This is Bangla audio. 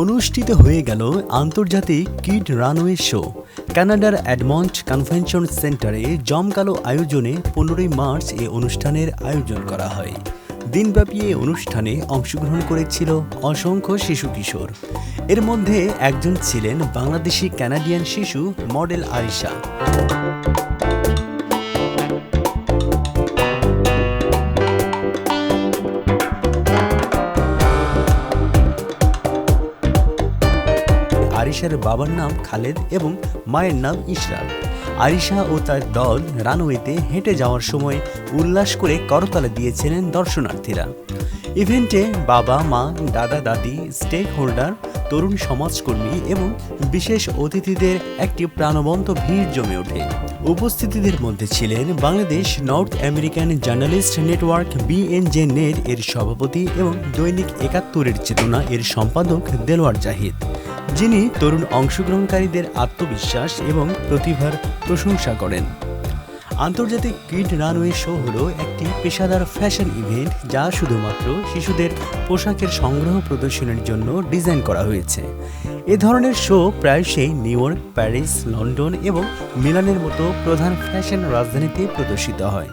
অনুষ্ঠিত হয়ে গেল আন্তর্জাতিক কিড রানওয়ে শো। কানাডার এডমন্ট কনভেনশন সেন্টারে জমকালো আয়োজনে 15ই মার্চ এ অনুষ্ঠানের আয়োজন করা হয়। দিনব্যাপী এই অনুষ্ঠানে অংশগ্রহণ করেছিল অসংখ্য শিশু কিশোর। এর মধ্যে একজন ছিলেন বাংলাদেশি কানাডিয়ান শিশু মডেল আরিশা। আরিশার বাবার নাম খালেদ এবং মায়ের নাম ইশরাত। আরিশা ও তার দল রানওয়েতে হেঁটে যাওয়ার সময় উল্লাস করে করতালি দিয়েছিলেন দর্শনার্থীরা। ইভেন্টে বাবা মা, দাদা দাদি, স্টেক হোল্ডার, তরুণ সমাজকর্মী এবং বিশেষ অতিথিদের একটি প্রাণবন্ত ভিড় জমে ওঠে। উপস্থিতিদের মধ্যে ছিলেন Bangladesh north American journalist network BNJ net এর সভাপতি এবং দৈনিক ৭১-এর চেতনা এর সম্পাদক দেলোয়ার জাহিদ, যিনি তরুণ অংশগ্রহণকারীদের আত্মবিশ্বাস এবং প্রতিভার প্রশংসা করেন। আন্তর্জাতিক কিড রানওয়ে শো হলো একটি পেশাদার ফ্যাশন ইভেন্ট যা শুধুমাত্র শিশুদের পোশাকের সংগ্রহ প্রদর্শনের জন্য ডিজাইন করা হয়েছে। এ ধরনের শো প্রায়শই নিউ ইয়র্ক, প্যারিস, লন্ডন এবং মিলানের মতো প্রধান ফ্যাশন রাজধানীতে প্রদর্শিত হয়।